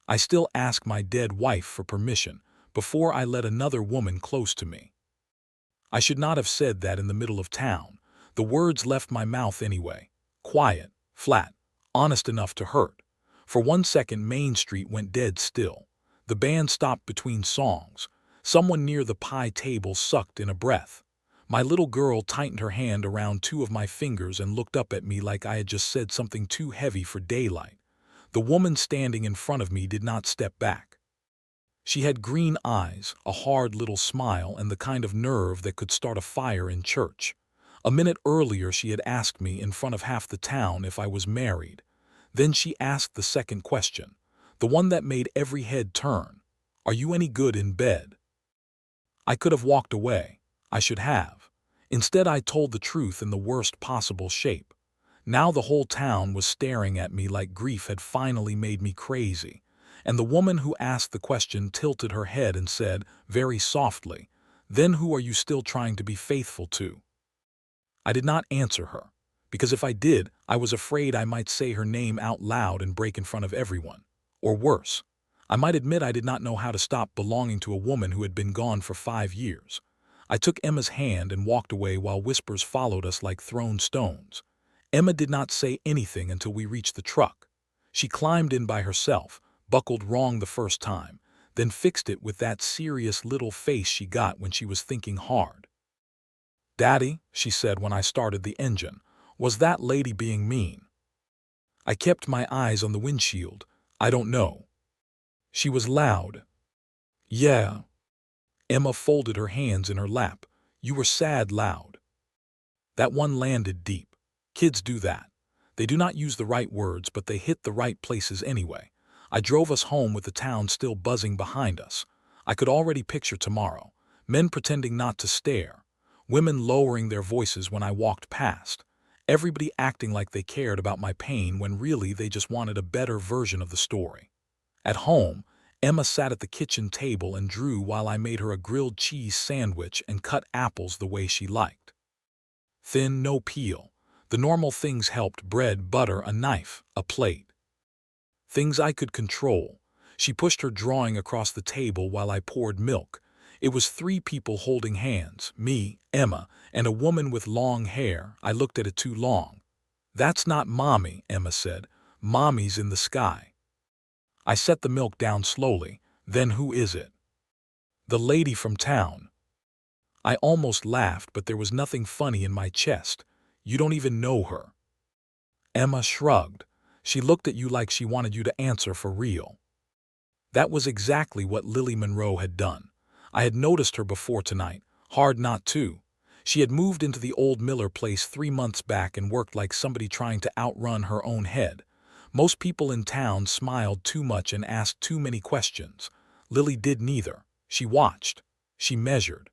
I still ask my dead wife for permission before I let another woman close to me. I should not have said that in the middle of town. The words left my mouth anyway. Quiet, flat, honest enough to hurt. For 1 second Main Street went dead still. The band stopped between songs. Someone near the pie table sucked in a breath. My little girl tightened her hand around 2 of my fingers and looked up at me like I had just said something too heavy for daylight. The woman standing in front of me did not step back. She had green eyes, a hard little smile, and the kind of nerve that could start a fire in church. A minute earlier she had asked me in front of half the town if I was married. Then she asked the second question, the one that made every head turn. Are you any good in bed? I could have walked away. I should have. Instead I told the truth in the worst possible shape. Now the whole town was staring at me like grief had finally made me crazy. And the woman who asked the question tilted her head and said, very softly, "Then who are you still trying to be faithful to?" I did not answer her, because if I did, I was afraid I might say her name out loud and break in front of everyone. Or worse, I might admit I did not know how to stop belonging to a woman who had been gone for 5 years. I took Emma's hand and walked away while whispers followed us like thrown stones. Emma did not say anything until we reached the truck. She climbed in by herself, buckled wrong the first time, then fixed it with that serious little face she got when she was thinking hard. "Daddy," she said when I started the engine, "was that lady being mean?" I kept my eyes on the windshield. I don't know. She was loud. Yeah. Emma folded her hands in her lap. You were sad loud. That one landed deep. Kids do that. They do not use the right words, but they hit the right places anyway. I drove us home with the town still buzzing behind us. I could already picture tomorrow. Men pretending not to stare. Women lowering their voices when I walked past. Everybody acting like they cared about my pain when really they just wanted a better version of the story. At home, Emma sat at the kitchen table and drew while I made her a grilled cheese sandwich and cut apples the way she liked. Thin, no peel. The normal things helped: bread, butter, a knife, a plate. Things I could control. She pushed her drawing across the table while I poured milk. It was 3 people holding hands, me, Emma, and a woman with long hair. I looked at it too long. "That's not Mommy," Emma said. "Mommy's in the sky." I set the milk down slowly. "Then who is it?" "The lady from town." I almost laughed, but there was nothing funny in my chest. "You don't even know her." Emma shrugged. She looked at you like she wanted you to answer for real. That was exactly what Lily Monroe had done. I had noticed her before tonight. Hard not to. She had moved into the old Miller place 3 months back and worked like somebody trying to outrun her own head. Most people in town smiled too much and asked too many questions. Lily did neither. She watched. She measured.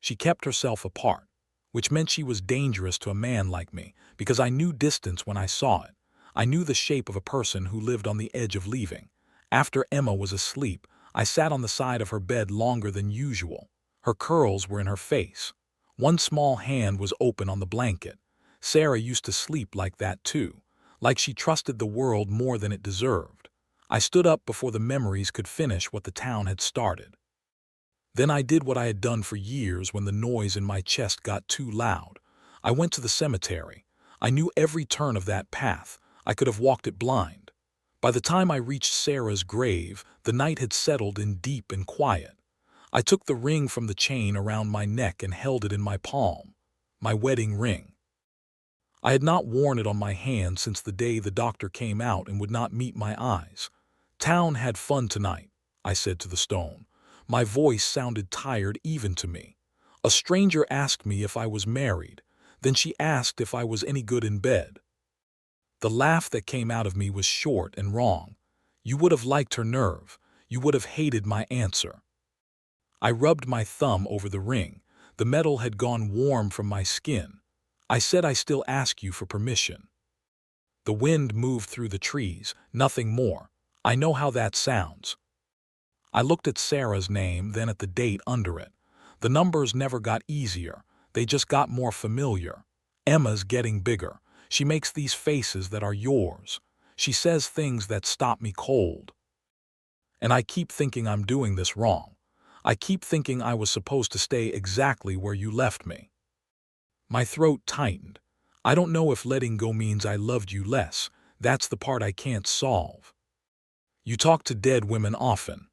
She kept herself apart, which meant she was dangerous to a man like me, because I knew distance when I saw it. I knew the shape of a person who lived on the edge of leaving. After Emma was asleep, I sat on the side of her bed longer than usual. Her curls were in her face. One small hand was open on the blanket. Sarah used to sleep like that too, like she trusted the world more than it deserved. I stood up before the memories could finish what the town had started. Then I did what I had done for years when the noise in my chest got too loud. I went to the cemetery. I knew every turn of that path. I could have walked it blind. By the time I reached Sarah's grave, the night had settled in deep and quiet. I took the ring from the chain around my neck and held it in my palm. My wedding ring. I had not worn it on my hand since the day the doctor came out and would not meet my eyes. "Town had fun tonight," I said to the stone. My voice sounded tired even to me. A stranger asked me if I was married. Then she asked if I was any good in bed. The laugh that came out of me was short and wrong. You would have liked her nerve. You would have hated my answer. I rubbed my thumb over the ring. The metal had gone warm from my skin. I said, "I still ask you for permission." The wind moved through the trees, nothing more. I know how that sounds. I looked at Sarah's name, then at the date under it. The numbers never got easier. They just got more familiar. Emma's getting bigger. She makes these faces that are yours. She says things that stop me cold. And I keep thinking I'm doing this wrong. I keep thinking I was supposed to stay exactly where you left me. My throat tightened. I don't know if letting go means I loved you less. That's the part I can't solve. You talk to dead women often.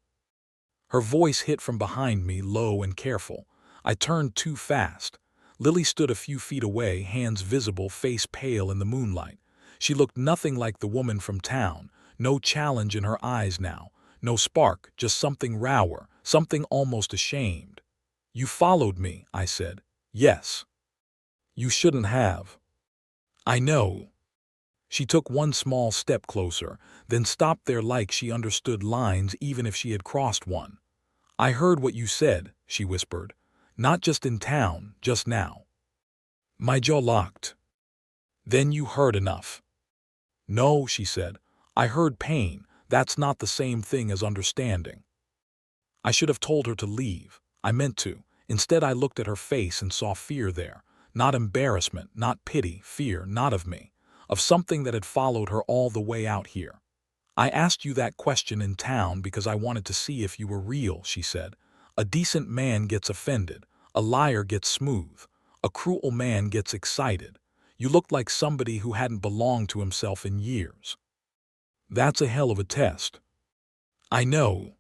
Her voice hit from behind me, low and careful. I turned too fast. Lily stood a few feet away, hands visible, face pale in the moonlight. She looked nothing like the woman from town. No challenge in her eyes now. No spark, just something rawer, something almost ashamed. You followed me, I said. Yes. You shouldn't have. I know. She took one small step closer, then stopped there like she understood lines even if she had crossed one. I heard what you said, she whispered. Not just in town, just now. My jaw locked. Then you heard enough. No, she said. I heard pain. That's not the same thing as understanding. I should have told her to leave. I meant to. Instead, I looked at her face and saw fear there. Not embarrassment, not pity, fear, not of me. Of something that had followed her all the way out here. I asked you that question in town because I wanted to see if you were real, she said. A decent man gets offended. A liar gets smooth. A cruel man gets excited. You looked like somebody who hadn't belonged to himself in years. That's a hell of a test. I know.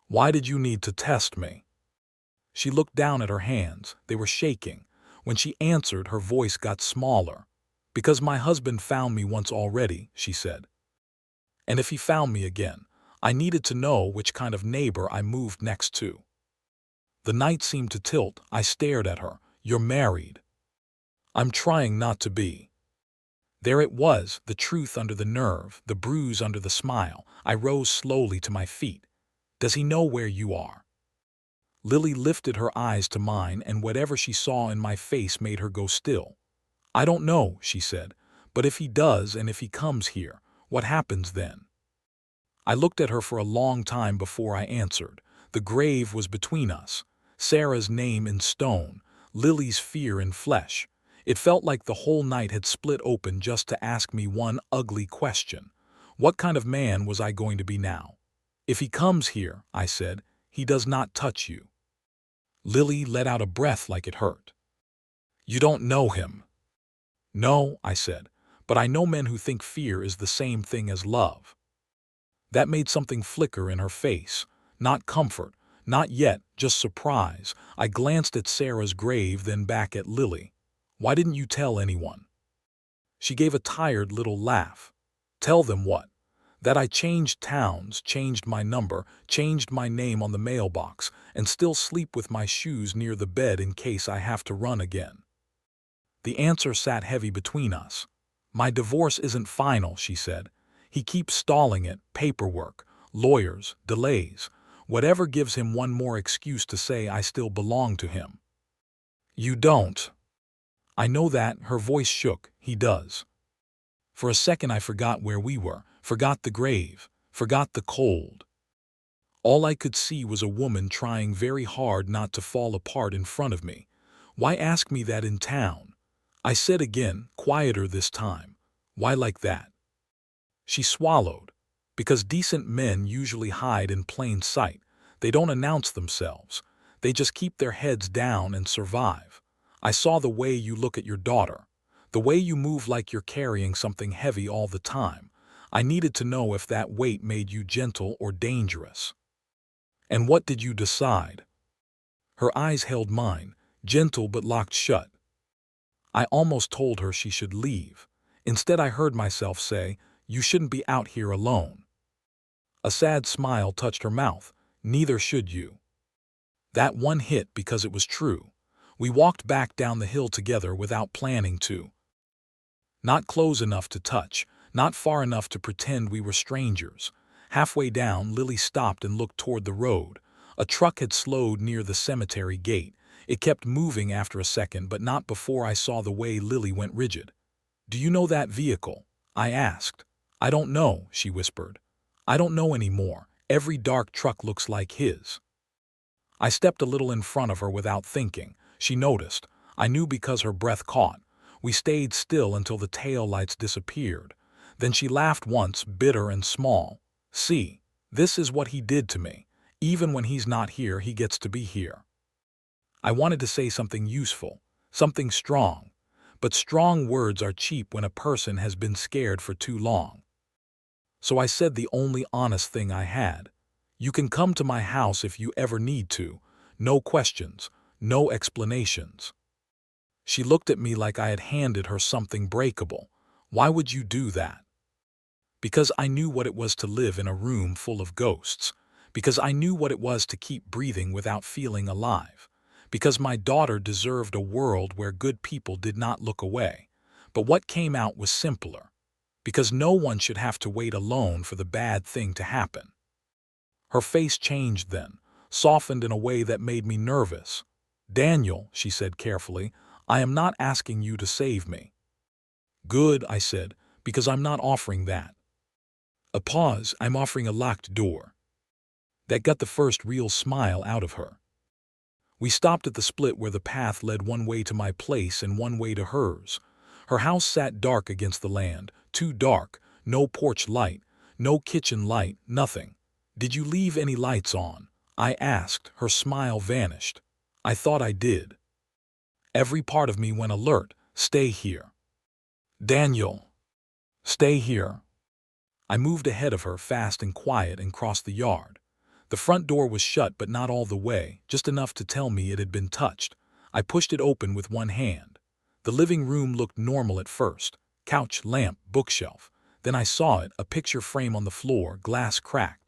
Why did you need to test me? She looked down at her hands. They were shaking. When she answered, her voice got smaller. Because my husband found me once already, she said. And if he found me again, I needed to know which kind of neighbor I moved next to. The night seemed to tilt. I stared at her. You're married. I'm trying not to be. There it was, the truth under the nerve, the bruise under the smile. I rose slowly to my feet. Does he know where you are? Lily lifted her eyes to mine, and whatever she saw in my face made her go still. I don't know, she said, but if he does and if he comes here, what happens then? I looked at her for a long time before I answered. The grave was between us. Sarah's name in stone, Lily's fear in flesh. It felt like the whole night had split open just to ask me one ugly question. What kind of man was I going to be now? If he comes here, I said, he does not touch you. Lily let out a breath like it hurt. You don't know him. No, I said, but I know men who think fear is the same thing as love. That made something flicker in her face. Not comfort, not yet, just surprise. I glanced at Sarah's grave, then back at Lily. Why didn't you tell anyone? She gave a tired little laugh. Tell them what? That I changed towns, changed my number, changed my name on the mailbox, and still sleep with my shoes near the bed in case I have to run again. The answer sat heavy between us. My divorce isn't final, she said. He keeps stalling it, paperwork, lawyers, delays, whatever gives him one more excuse to say I still belong to him. You don't. I know that, her voice shook, he does. For a second I forgot where we were, forgot the grave, forgot the cold. All I could see was a woman trying very hard not to fall apart in front of me. Why ask me that in town? I said again, quieter this time. Why like that? She swallowed. Because decent men usually hide in plain sight. They don't announce themselves. They just keep their heads down and survive. I saw the way you look at your daughter. The way you move like you're carrying something heavy all the time. I needed to know if that weight made you gentle or dangerous. And what did you decide? Her eyes held mine, gentle but locked shut. I almost told her she should leave. Instead I heard myself say, you shouldn't be out here alone. A sad smile touched her mouth. Neither should you. That one hit because it was true. We walked back down the hill together without planning to. Not close enough to touch, not far enough to pretend we were strangers. Halfway down, Lily stopped and looked toward the road. A truck had slowed near the cemetery gate. It kept moving after a second, but not before I saw the way Lily went rigid. Do you know that vehicle? I asked. I don't know, she whispered. I don't know anymore. Every dark truck looks like his. I stepped a little in front of her without thinking. She noticed. I knew because her breath caught. We stayed still until the tail lights disappeared. Then she laughed once, bitter and small. See, This is what he did to me. Even when he's not here, he gets to be here. I wanted to say something useful, something strong, but strong words are cheap when a person has been scared for too long. So I said the only honest thing I had. You can come to my house if you ever need to. No questions, no explanations. She looked at me like I had handed her something breakable. Why would you do that? Because I knew what it was to live in a room full of ghosts. Because I knew what it was to keep breathing without feeling alive. Because my daughter deserved a world where good people did not look away. But what came out was simpler. Because no one should have to wait alone for the bad thing to happen. Her face changed then, softened in a way that made me nervous. Daniel, she said carefully, I am not asking you to save me. Good, I said, because I'm not offering that. A pause, I'm offering a locked door. That got the first real smile out of her. We stopped at the split where the path led one way to my place and one way to hers. Her house sat dark against the land, too dark, no porch light, no kitchen light, nothing. Did you leave any lights on? I asked. Her smile vanished. I thought I did. Every part of me went alert. Stay here. Daniel. Stay here. I moved ahead of her, fast and quiet, and crossed the yard. The front door was shut, but not all the way, just enough to tell me it had been touched. I pushed it open with one hand. The living room looked normal at first. Couch, lamp, bookshelf. Then I saw it, a picture frame on the floor, glass cracked.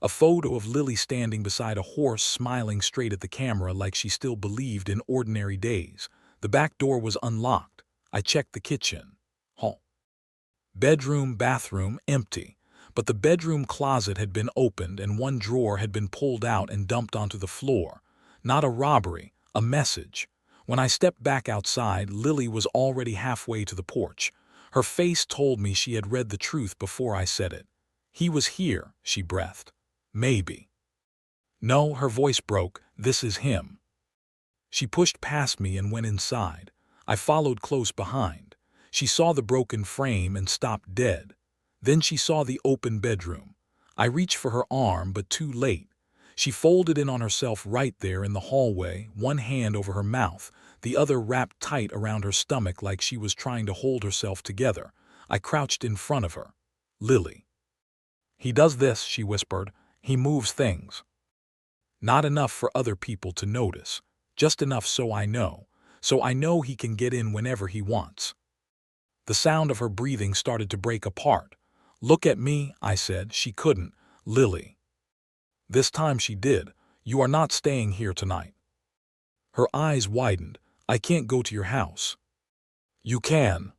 A photo of Lily standing beside a horse, smiling straight at the camera like she still believed in ordinary days. The back door was unlocked. I checked the kitchen. Hall. Bedroom, bathroom, empty. But the bedroom closet had been opened and one drawer had been pulled out and dumped onto the floor. Not a robbery, a message. When I stepped back outside, Lily was already halfway to the porch. Her face told me she had read the truth before I said it. He was here, she breathed. Maybe. No, her voice broke. This is him. She pushed past me and went inside. I followed close behind. She saw the broken frame and stopped dead. Then she saw the open bedroom. I reached for her arm, but too late. She folded in on herself right there in the hallway, one hand over her mouth, the other wrapped tight around her stomach like she was trying to hold herself together. I crouched in front of her. Lily. He does this, she whispered. He moves things. Not enough for other people to notice. Just enough so I know. So I know he can get in whenever he wants. The sound of her breathing started to break apart. Look at me, I said. She couldn't. Lily. This time she did. You are not staying here tonight. Her eyes widened. I can't go to your house. You can.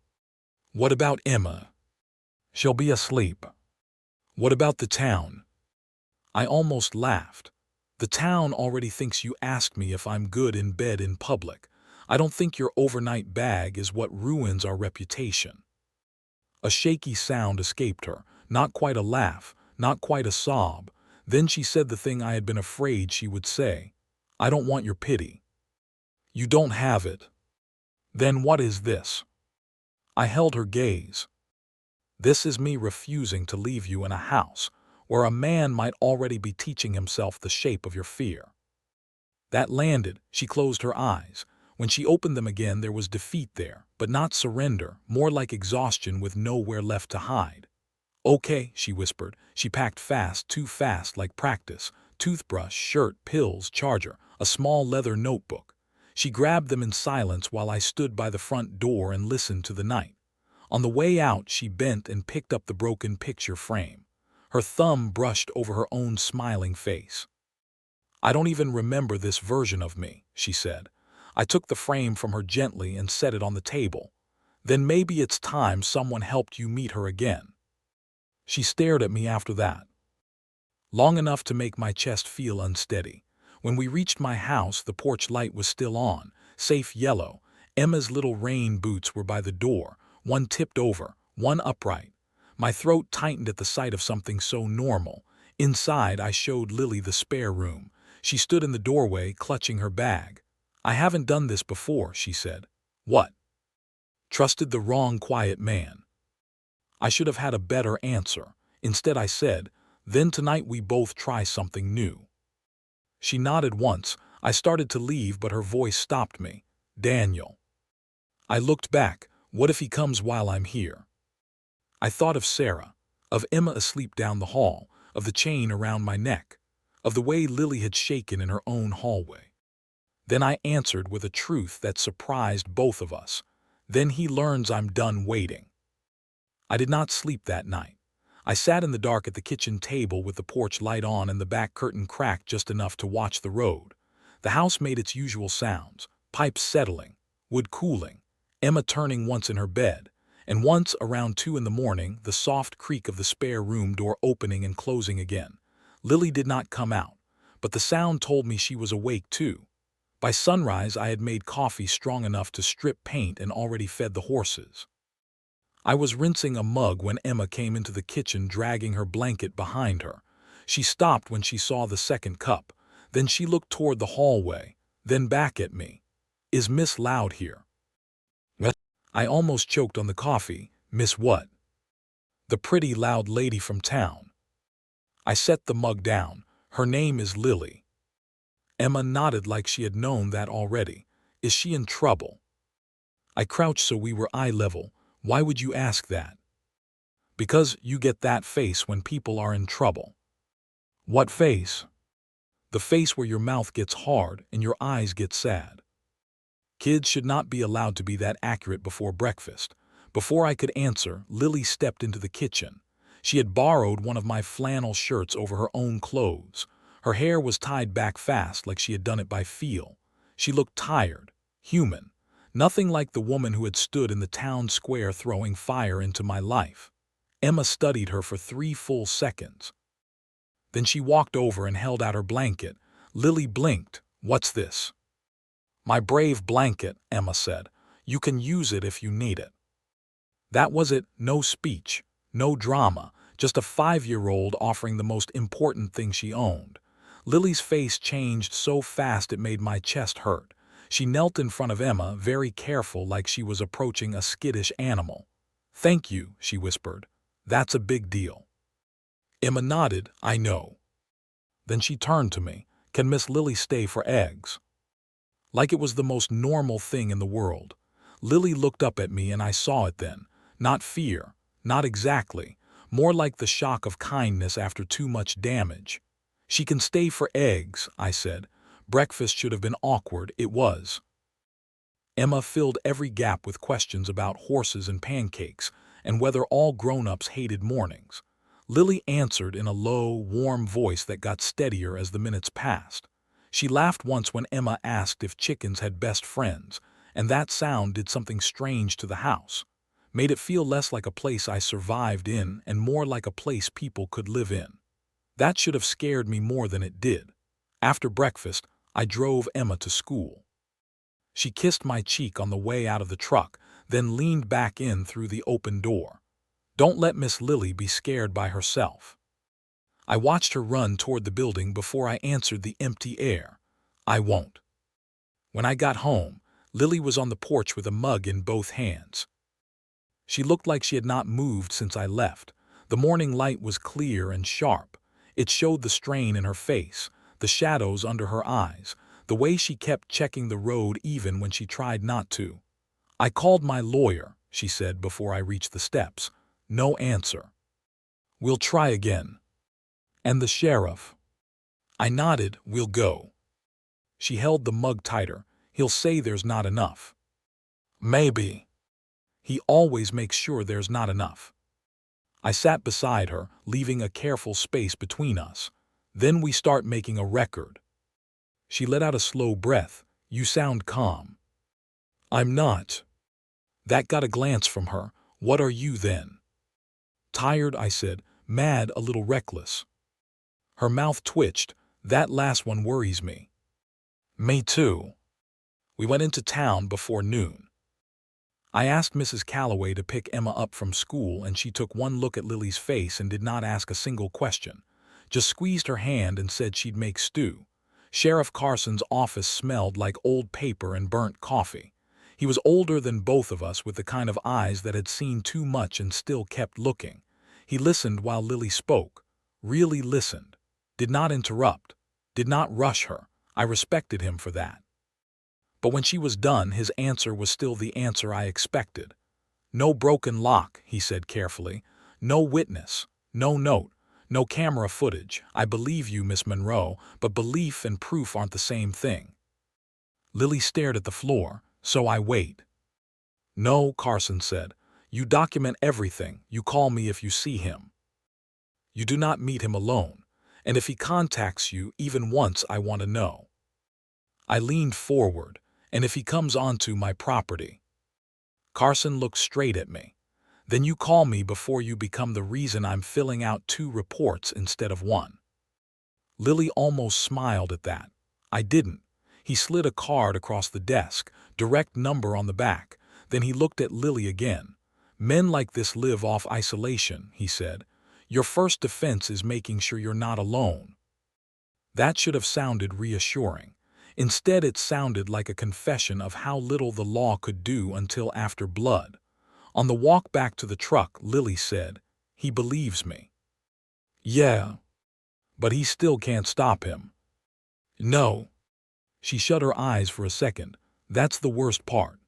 What about Emma? She'll be asleep. What about the town? I almost laughed. The town already thinks you asked me if I'm good in bed in public. I don't think your overnight bag is what ruins our reputation. A shaky sound escaped her, not quite a laugh, not quite a sob. Then she said the thing I had been afraid she would say. I don't want your pity. You don't have it. Then what is this? I held her gaze. This is me refusing to leave you in a house where a man might already be teaching himself the shape of your fear. That landed. She closed her eyes. When she opened them again, there was defeat there, but not surrender, more like exhaustion with nowhere left to hide. Okay, she whispered. She packed fast, too fast, like practice. Toothbrush, shirt, pills, charger, a small leather notebook. She grabbed them in silence while I stood by the front door and listened to the night. On the way out, she bent and picked up the broken picture frame. Her thumb brushed over her own smiling face. I don't even remember this version of me, she said. I took the frame from her gently and set it on the table. Then maybe it's time someone helped you meet her again. She stared at me after that. Long enough to make my chest feel unsteady. When we reached my house, the porch light was still on, safe yellow. Emma's little rain boots were by the door, one tipped over, one upright. My throat tightened at the sight of something so normal. Inside, I showed Lily the spare room. She stood in the doorway, clutching her bag. I haven't done this before, she said. What? Trusted the wrong quiet man. I should have had a better answer. Instead I said, Then tonight we both try something new." She nodded once. I started to leave, but her voice stopped me. "Daniel." I looked back. What if he comes while I'm here? I thought of Sarah, of Emma asleep down the hall, of the chain around my neck, of the way Lily had shaken in her own hallway. Then I answered with a truth that surprised both of us. "Then he learns I'm done waiting." I did not sleep that night. I sat in the dark at the kitchen table with the porch light on and the back curtain cracked just enough to watch the road. The house made its usual sounds, pipes settling, wood cooling, Emma turning once in her bed, and once around 2 in the morning, the soft creak of the spare room door opening and closing again. Lily did not come out, but the sound told me she was awake too. By sunrise, I had made coffee strong enough to strip paint and already fed the horses. I was rinsing a mug when Emma came into the kitchen dragging her blanket behind her. She stopped when she saw the second cup. Then she looked toward the hallway, then back at me. "Is Miss Loud here?" "What?" I almost choked on the coffee. "Miss what?" "The pretty loud lady from town." I set the mug down. "Her name is Lily." Emma nodded like she had known that already. "Is she in trouble?" I crouched so we were eye level. "Why would you ask that?" "Because you get that face when people are in trouble." "What face?" "The face where your mouth gets hard and your eyes get sad." Kids should not be allowed to be that accurate before breakfast. Before I could answer, Lily stepped into the kitchen. She had borrowed one of my flannel shirts over her own clothes. Her hair was tied back fast like she had done it by feel. She looked tired, human. Nothing like the woman who had stood in the town square throwing fire into my life. Emma studied her for 3 full seconds. Then she walked over and held out her blanket. Lily blinked. "What's this?" "My brave blanket," Emma said. "You can use it if you need it." That was it. No speech, no drama, just a 5-year-old offering the most important thing she owned. Lily's face changed so fast it made my chest hurt. She knelt in front of Emma, very careful, like she was approaching a skittish animal. "Thank you," she whispered. "That's a big deal." Emma nodded. "I know." Then she turned to me. "Can Miss Lily stay for eggs?" Like it was the most normal thing in the world. Lily looked up at me and I saw it then. Not fear, not exactly, more like the shock of kindness after too much damage. "She can stay for eggs," I said. Breakfast should have been awkward. It was. Emma filled every gap with questions about horses and pancakes, and whether all grown-ups hated mornings. Lily answered in a low, warm voice that got steadier as the minutes passed. She laughed once when Emma asked if chickens had best friends, and that sound did something strange to the house. Made it feel less like a place I survived in and more like a place people could live in. That should have scared me more than it did. After breakfast, I drove Emma to school. She kissed my cheek on the way out of the truck, then leaned back in through the open door. "Don't let Miss Lily be scared by herself." I watched her run toward the building before I answered the empty air. "I won't." When I got home, Lily was on the porch with a mug in both hands. She looked like she had not moved since I left. The morning light was clear and sharp. It showed the strain in her face, the shadows under her eyes, the way she kept checking the road even when she tried not to. "I called my lawyer," she said before I reached the steps. No answer. "We'll try again." "And the sheriff?" I nodded. "We'll go." She held the mug tighter. "He'll say there's not enough." "Maybe. He always makes sure there's not enough." I sat beside her, leaving a careful space between us. "Then we start making a record." She let out a slow breath. "You sound calm." "I'm not." That got a glance from her. "What are you then?" "Tired," I said. "Mad, a little reckless." Her mouth twitched. "That last one worries me." "Me too." We went into town before noon. I asked Mrs. Calloway to pick Emma up from school, and she took one look at Lily's face and did not ask a single question. Just squeezed her hand and said she'd make stew. Sheriff Carson's office smelled like old paper and burnt coffee. He was older than both of us, with the kind of eyes that had seen too much and still kept looking. He listened while Lily spoke. really listened, did not interrupt, did not rush her. I respected him for that. But when she was done, his answer was still the answer I expected. "No broken lock," he said carefully. "No witness. No note. No camera footage. I believe you, Miss Monroe, but belief and proof aren't the same thing." Lily stared at the floor. "So I wait." "No," Carson said. "You document everything. You call me if you see him. You do not meet him alone. And if he contacts you even once, I want to know." I leaned forward. "And if he comes onto my property?" Carson looked straight at me. "Then you call me before you become the reason I'm filling out 2 reports instead of 1. Lily almost smiled at that. I didn't. He slid a card across the desk, direct number on the back. Then he looked at Lily again. "Men like this live off isolation," he said. "Your first defense is making sure you're not alone." That should have sounded reassuring. Instead, it sounded like a confession of how little the law could do until after blood. On the walk back to the truck, Lily said, "He believes me." "Yeah, but he still can't stop him." "No." She shut her eyes for a second. "That's the worst part.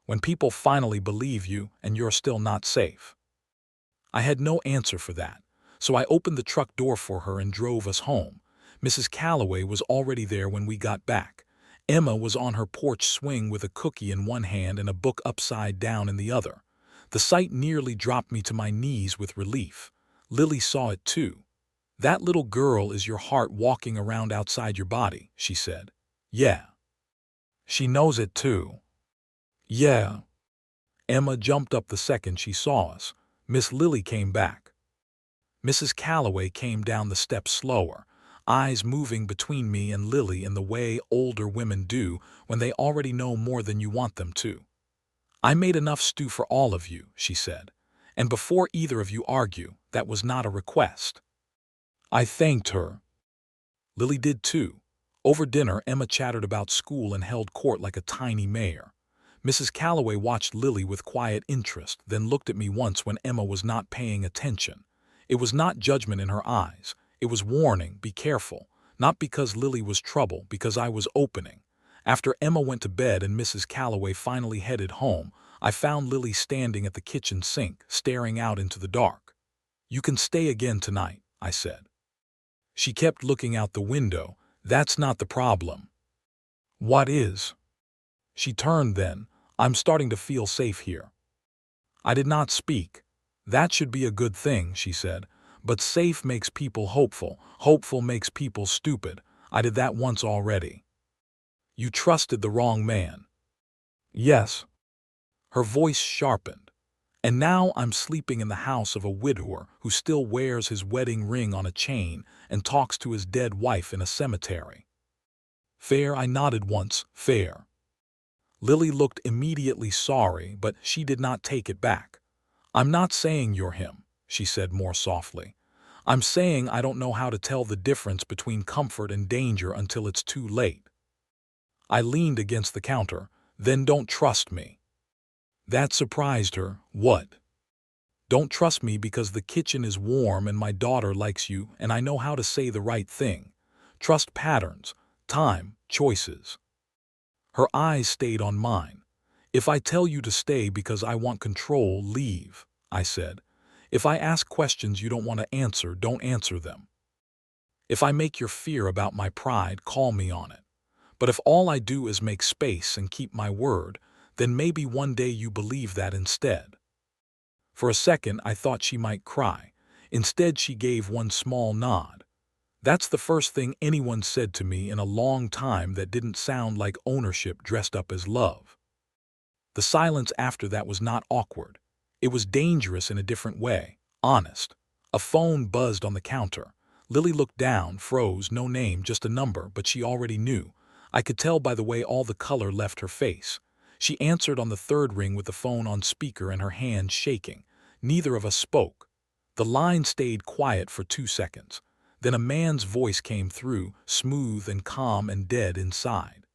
When people finally believe you and you're still not safe." I had no answer for that, so I opened the truck door for her and drove us home. Mrs. Calloway was already there when we got back. Emma was on her porch swing with a cookie in one hand and a book upside down in the other. The sight nearly dropped me to my knees with relief. Lily saw it too. "That little girl is your heart walking around outside your body," she said. "Yeah." "She knows it too." "Yeah." Emma jumped up the second she saw us. Miss Lily came back. Mrs. Calloway came down the steps slower, eyes moving between me and Lily in the way older women do when they already know more than you want them to. "I made enough stew for all of you," she said. "And before either of you argue, that was not a request." I thanked her. Lily did too. Over dinner, Emma chattered about school and held court like a tiny mayor. Mrs. Calloway watched Lily with quiet interest, then looked at me once when Emma was not paying attention. It was not judgment in her eyes. It was warning, "Be careful." Not because Lily was trouble, because I was opening. After Emma went to bed and Mrs. Calloway finally headed home, I found Lily standing at the kitchen sink, staring out into the dark. "You can stay again tonight," I said. She kept looking out the window. "That's not the problem." "What is?" She turned then. "I'm starting to feel safe here." I did not speak. "That should be a good thing," she said. "But safe makes people hopeful. Hopeful makes people stupid. I did that once already." "You trusted the wrong man." "Yes." Her voice sharpened. "And now I'm sleeping in the house of a widower who still wears his wedding ring on a chain and talks to his dead wife in a cemetery." "Fair?" I nodded once. "Fair." Lily looked immediately sorry, but she did not take it back. "I'm not saying you're him," she said more softly. "I'm saying I don't know how to tell the difference between comfort and danger until it's too late." I leaned against the counter. "Then don't trust me." That surprised her. "What?" "Don't trust me because the kitchen is warm and my daughter likes you and I know how to say the right thing. Trust patterns, time, choices." Her eyes stayed on mine. "If I tell you to stay because I want control, leave," I said. "If I ask questions you don't want to answer, don't answer them. If I make your fear about my pride, call me on it. But if all I do is make space and keep my word, then maybe one day you believe that instead." For a second I thought she might cry. Instead she gave one small nod. That's the first thing anyone said to me in a long time that didn't sound like ownership dressed up as love. The silence after that was not awkward. It was dangerous in a different way, honest. A phone buzzed on the counter. Lily looked down, froze, no name, just a number, but she already knew. I could tell by the way all the color left her face. She answered on the third ring with the phone on speaker and her hand shaking. Neither of us spoke. The line stayed quiet for 2 seconds. Then a man's voice came through, smooth and calm and dead inside.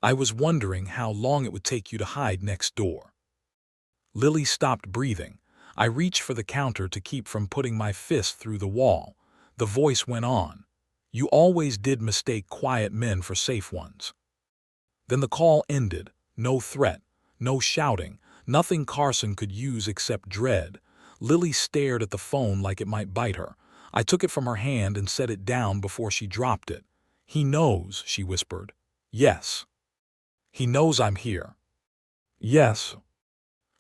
"I was wondering how long it would take you to hide next door." Lily stopped breathing. I reached for the counter to keep from putting my fist through the wall. The voice went on. You always did mistake quiet men for safe ones. Then the call ended. No threat, no shouting, nothing Carson could use except dread. Lily stared at the phone like it might bite her. I took it from her hand and set it down before she dropped it. He knows, she whispered. Yes. He knows I'm here. Yes.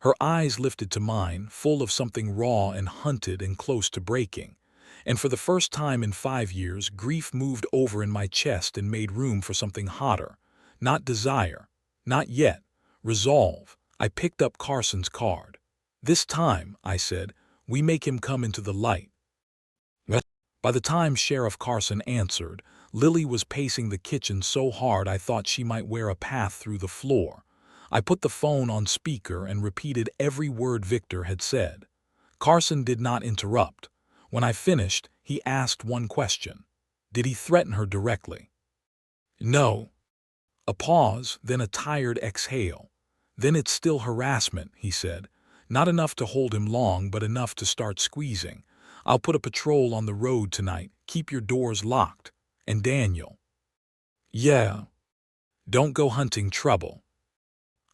Her eyes lifted to mine, full of something raw and hunted and close to breaking. And for the first time in 5 years, grief moved over in my chest and made room for something hotter. Not desire. Not yet. Resolve. I picked up Carson's card. This time, I said, we make him come into the light. By the time Sheriff Carson answered, Lily was pacing the kitchen so hard I thought she might wear a path through the floor. I put the phone on speaker and repeated every word Victor had said. Carson did not interrupt. When I finished, he asked one question. Did he threaten her directly? No. A pause, then a tired exhale. Then it's still harassment, he said. Not enough to hold him long, but enough to start squeezing. I'll put a patrol on the road tonight. Keep your doors locked. And Daniel. Yeah. Don't go hunting trouble.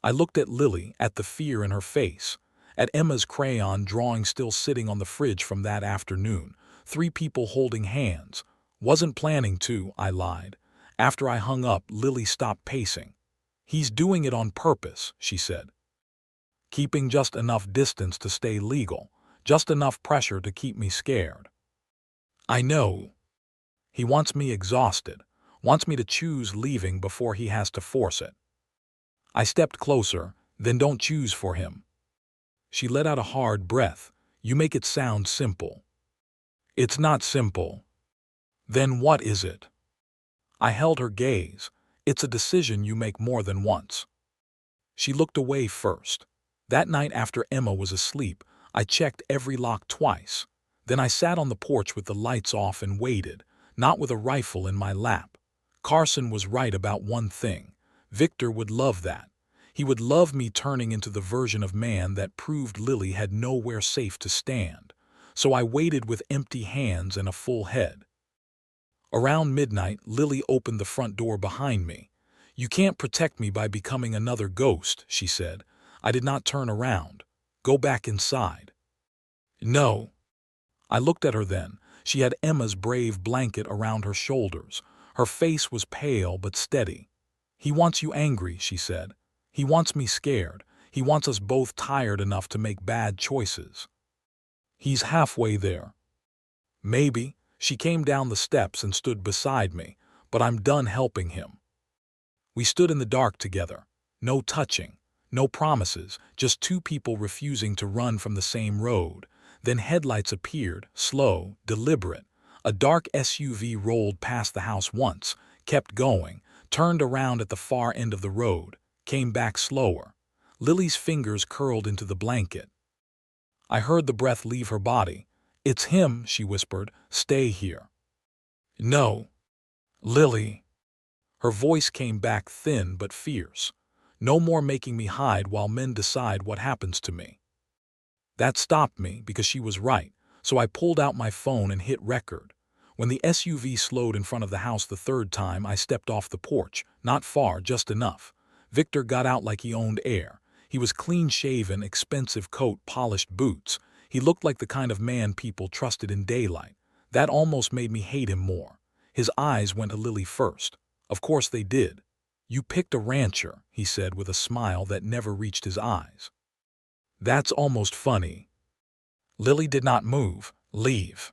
I looked at Lily, at the fear in her face, at Emma's crayon drawing still sitting on the fridge from that afternoon. 3 people holding hands. Wasn't planning to, I lied. After I hung up, Lily stopped pacing. He's doing it on purpose, she said. Keeping just enough distance to stay legal, just enough pressure to keep me scared. I know. He wants me exhausted, wants me to choose leaving before he has to force it. I stepped closer, then don't choose for him. She let out a hard breath. You make it sound simple. It's not simple. Then what is it? I held her gaze. It's a decision you make more than once. She looked away first. That night after Emma was asleep, I checked every lock twice. Then I sat on the porch with the lights off and waited, not with a rifle in my lap. Carson was right about one thing. Victor would love that. He would love me turning into the version of man that proved Lily had nowhere safe to stand. So I waited with empty hands and a full head. Around midnight, Lily opened the front door behind me. You can't protect me by becoming another ghost, she said. I did not turn around. Go back inside. No. I looked at her then. She had Emma's brave blanket around her shoulders. Her face was pale but steady. He wants you angry, she said. He wants me scared. He wants us both tired enough to make bad choices. He's halfway there. Maybe. She came down the steps and stood beside me, but I'm done helping him. We stood in the dark together. No touching, no promises, just 2 people refusing to run from the same road. Then headlights appeared, slow, deliberate. A dark SUV rolled past the house once, kept going, turned around at the far end of the road, came back slower. Lily's fingers curled into the blanket. I heard the breath leave her body. It's him, she whispered. Stay here. No. Lily. Her voice came back thin but fierce. No more making me hide while men decide what happens to me. That stopped me because she was right, so I pulled out my phone and hit record. When the SUV slowed in front of the house the 3rd time, I stepped off the porch, not far, just enough. Victor got out like he owned air. He was clean-shaven, expensive coat, polished boots. He looked like the kind of man people trusted in daylight. That almost made me hate him more. His eyes went to Lily first. Of course they did. You picked a rancher, he said with a smile that never reached his eyes. That's almost funny. Lily did not move. Leave.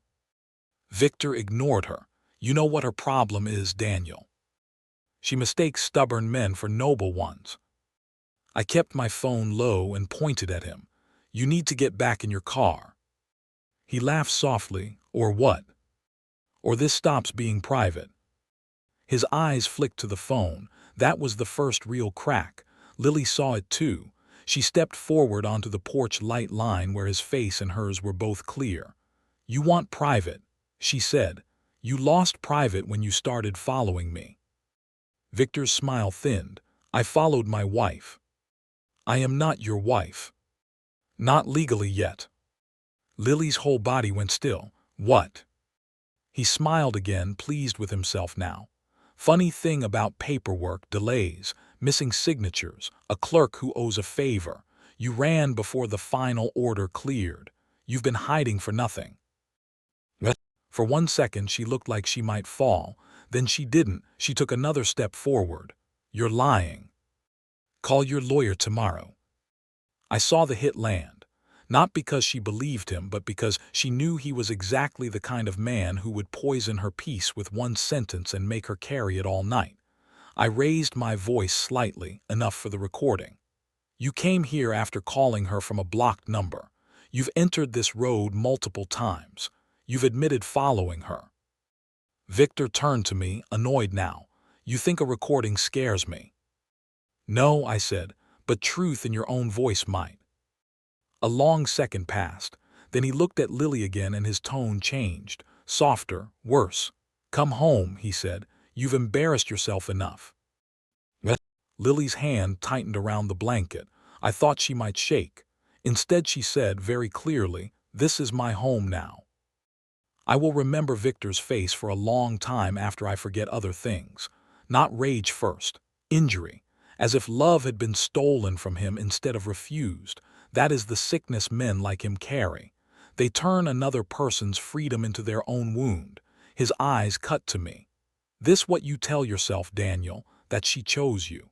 Victor ignored her. You know what her problem is, Daniel. She mistakes stubborn men for noble ones. I kept my phone low and pointed at him. You need to get back in your car. He laughed softly. Or what? Or this stops being private. His eyes flicked to the phone. That was the first real crack. Lily saw it too. She stepped forward onto the porch light line where his face and hers were both clear. You want private, she said. You lost private when you started following me. Victor's smile thinned. I followed my wife. I am not your wife. Not legally yet. Lily's whole body went still. What? He smiled again, pleased with himself now. Funny thing about paperwork, delays, missing signatures, a clerk who owes a favor. You ran before the final order cleared. You've been hiding for nothing. What? For 1 second she looked like she might fall. Then she didn't. She took another step forward. You're lying. Call your lawyer tomorrow. I saw the hit land. Not because she believed him, but because she knew he was exactly the kind of man who would poison her peace with one sentence and make her carry it all night. I raised my voice slightly, enough for the recording. You came here after calling her from a blocked number. You've entered this road multiple times. You've admitted following her. Victor turned to me, annoyed now. You think a recording scares me? No, I said, but truth in your own voice might. A long second passed. Then he looked at Lily again and his tone changed. Softer, worse. Come home, he said. You've embarrassed yourself enough. What? Lily's hand tightened around the blanket. I thought she might shake. Instead she said very clearly, this is my home now. I will remember Victor's face for a long time after I forget other things. Not rage first. Injury. As if love had been stolen from him instead of refused. That is the sickness men like him carry. They turn another person's freedom into their own wound. His eyes cut to me. This what you tell yourself, Daniel, that she chose you.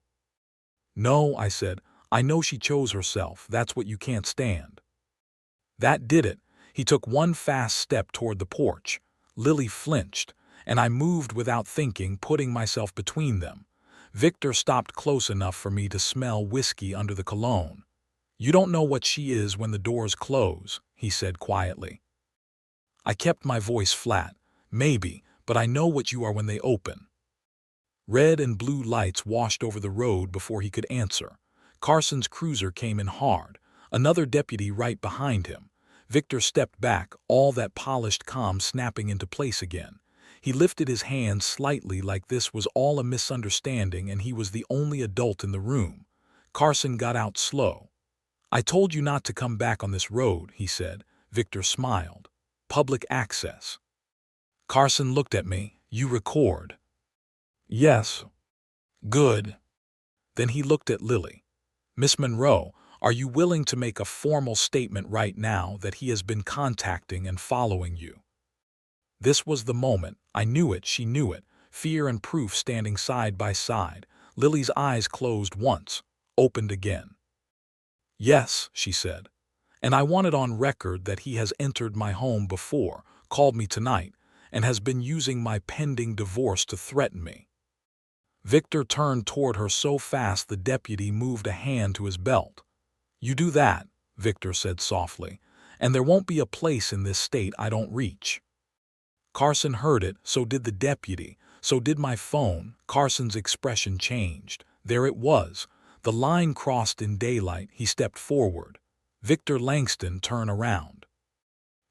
No, I said, I know she chose herself. That's what you can't stand. That did it. He took one fast step toward the porch. Lily flinched, and I moved without thinking, putting myself between them. Victor stopped close enough for me to smell whiskey under the cologne. You don't know what she is when the doors close, he said quietly. I kept my voice flat. Maybe, but I know what you are when they open. Red and blue lights washed over the road before he could answer. Carson's cruiser came in hard, another deputy right behind him. Victor stepped back, all that polished calm snapping into place again. He lifted his hand slightly like this was all a misunderstanding and he was the only adult in the room. Carson got out slow. I told you not to come back on this road, he said. Victor smiled. Public access. Carson looked at me. You record. Yes. Good. Then he looked at Lily. Miss Monroe, are you willing to make a formal statement right now that he has been contacting and following you? This was the moment. I knew it, she knew it. Fear and proof standing side by side. Lily's eyes closed once, opened again. Yes, she said. And I want it on record that he has entered my home before, called me tonight, and has been using my pending divorce to threaten me. Victor turned toward her so fast the deputy moved a hand to his belt. You do that, Victor said softly, and there won't be a place in this state I don't reach. Carson heard it, so did the deputy, so did my phone. Carson's expression changed. There it was. The line crossed in daylight. He stepped forward. Victor Langston turned around.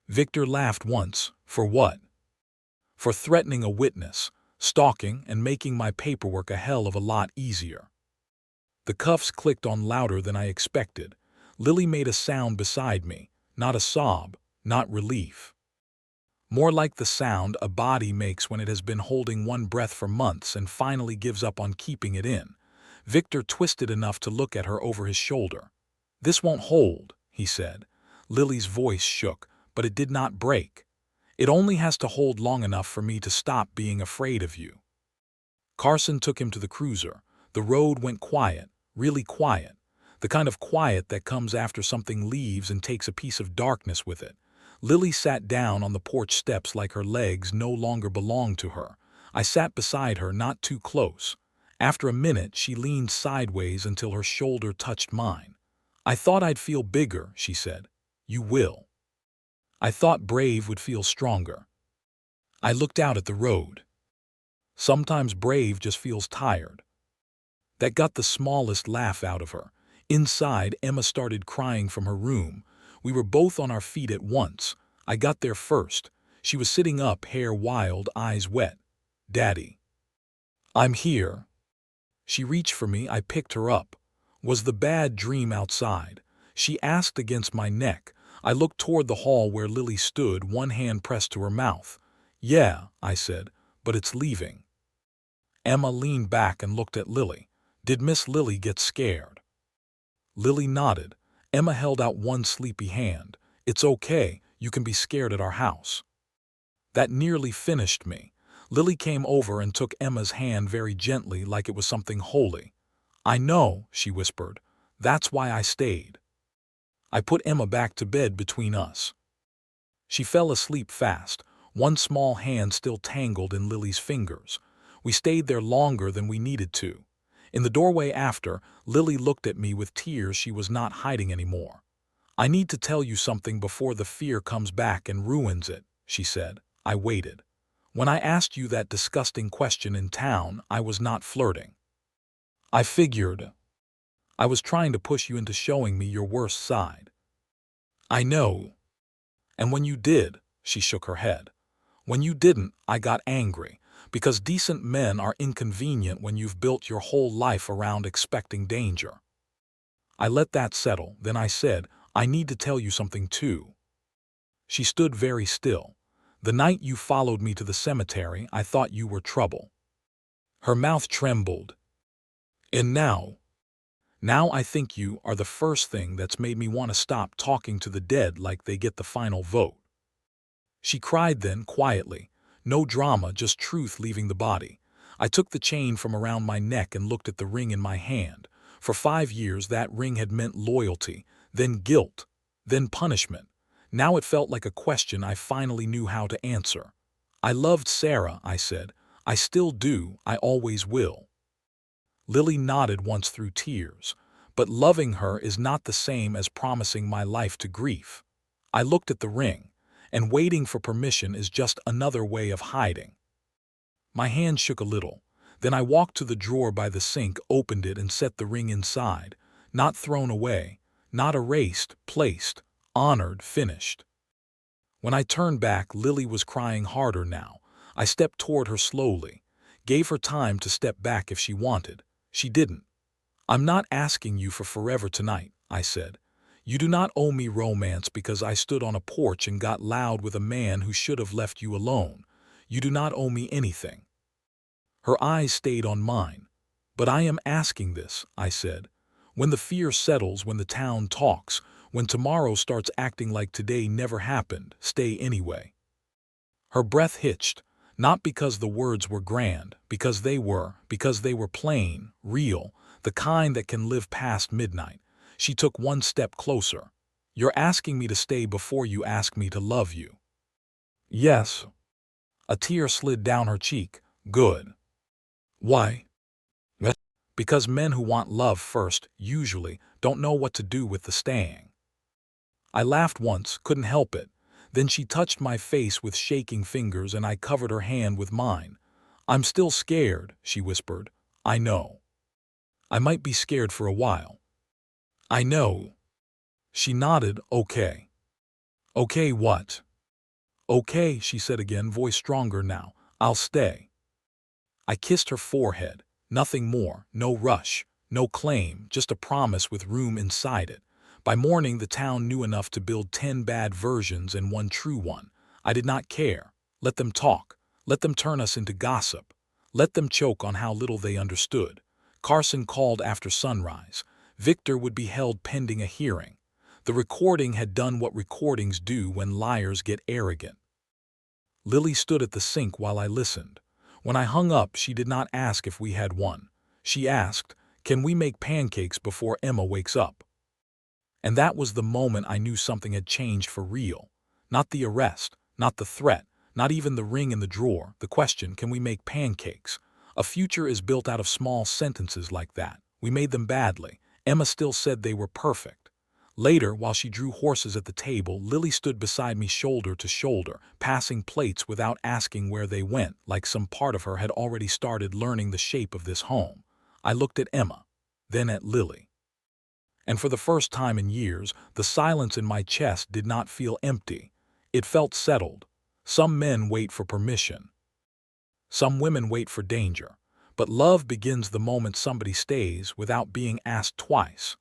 Victor laughed once. For what? For threatening a witness, stalking, and making my paperwork a hell of a lot easier. The cuffs clicked on louder than I expected. Lily made a sound beside me, not a sob, not relief. More like the sound a body makes when it has been holding one breath for months and finally gives up on keeping it in. Victor twisted enough to look at her over his shoulder. This won't hold, he said. Lily's voice shook, but it did not break. It only has to hold long enough for me to stop being afraid of you. Carson took him to the cruiser. The road went quiet, really quiet. The kind of quiet that comes after something leaves and takes a piece of darkness with it. Lily sat down on the porch steps like her legs no longer belonged to her. I sat beside her, not too close. After a minute, she leaned sideways until her shoulder touched mine. I thought I'd feel bigger, she said. You will. I thought brave would feel stronger. I looked out at the road. Sometimes brave just feels tired. That got the smallest laugh out of her. Inside, Emma started crying from her room. We were both on our feet at once. I got there first. She was sitting up, hair wild, eyes wet. Daddy. I'm here. She reached for me. I picked her up. Was the bad dream outside? She asked against my neck. I looked toward the hall where Lily stood, one hand pressed to her mouth. "Yeah," I said, "but it's leaving." Emma leaned back and looked at Lily. "Did Miss Lily get scared?" Lily nodded. Emma held out one sleepy hand. "It's okay, you can be scared at our house." That nearly finished me. Lily came over and took Emma's hand very gently, like it was something holy. "I know," she whispered. "That's why I stayed." I put Emma back to bed between us. She fell asleep fast, one small hand still tangled in Lily's fingers. We stayed there longer than we needed to. In the doorway after, Lily looked at me with tears she was not hiding anymore. "I need to tell you something before the fear comes back and ruins it," she said. I waited. "When I asked you that disgusting question in town, I was not flirting. I figured. I was trying to push you into showing me your worst side." "I know. And when you did," she shook her head. "When you didn't, I got angry, because decent men are inconvenient when you've built your whole life around expecting danger." I let that settle, then I said, "I need to tell you something too." She stood very still. "The night you followed me to the cemetery, I thought you were trouble." Her mouth trembled. "And now I think you are the first thing that's made me want to stop talking to the dead like they get the final vote." She cried then, quietly. No drama, just truth leaving the body. I took the chain from around my neck and looked at the ring in my hand. For 5 years that ring had meant loyalty, then guilt, then punishment. Now it felt like a question I finally knew how to answer. "I loved Sarah," I said. "I still do, I always will." Lily nodded once through tears. "But loving her is not the same as promising my life to grief." I looked at the ring. "And waiting for permission is just another way of hiding." My hand shook a little. Then I walked to the drawer by the sink, opened it, and set the ring inside. Not thrown away, not erased, placed, honored, finished. When I turned back, Lily was crying harder now. I stepped toward her slowly, gave her time to step back if she wanted. She didn't. "I'm not asking you for forever tonight," I said. "You do not owe me romance because I stood on a porch and got loud with a man who should have left you alone. You do not owe me anything." Her eyes stayed on mine. "But I am asking this," I said. "When the fear settles, when the town talks, when tomorrow starts acting like today never happened, stay anyway." Her breath hitched, not because the words were grand, because they were plain, real, the kind that can live past midnight. She took one step closer. "You're asking me to stay before you ask me to love you." "Yes." A tear slid down her cheek. "Good." "Why?" "Because men who want love first, usually, don't know what to do with the staying." I laughed once, couldn't help it. Then she touched my face with shaking fingers and I covered her hand with mine. "I'm still scared," she whispered. "I know. I might be scared for a while." "I know." She nodded. "Okay." "Okay what?" "Okay," she said again, voice stronger now. "I'll stay." I kissed her forehead. Nothing more, no rush, no claim, just a promise with room inside it. By morning the town knew enough to build 10 bad versions and one true one. I did not care. Let them talk. Let them turn us into gossip. Let them choke on how little they understood. Carson called after sunrise. Victor would be held pending a hearing. The recording had done what recordings do when liars get arrogant. Lily stood at the sink while I listened. When I hung up, she did not ask if we had won. She asked, "Can we make pancakes before Emma wakes up?" And that was the moment I knew something had changed for real. Not the arrest, not the threat, not even the ring in the drawer, the question, "Can we make pancakes?" A future is built out of small sentences like that. We made them badly. Emma still said they were perfect. Later, while she drew horses at the table, Lily stood beside me shoulder to shoulder, passing plates without asking where they went, like some part of her had already started learning the shape of this home. I looked at Emma, then at Lily. And for the first time in years, the silence in my chest did not feel empty. It felt settled. Some men wait for permission. Some women wait for danger. But love begins the moment somebody stays without being asked twice.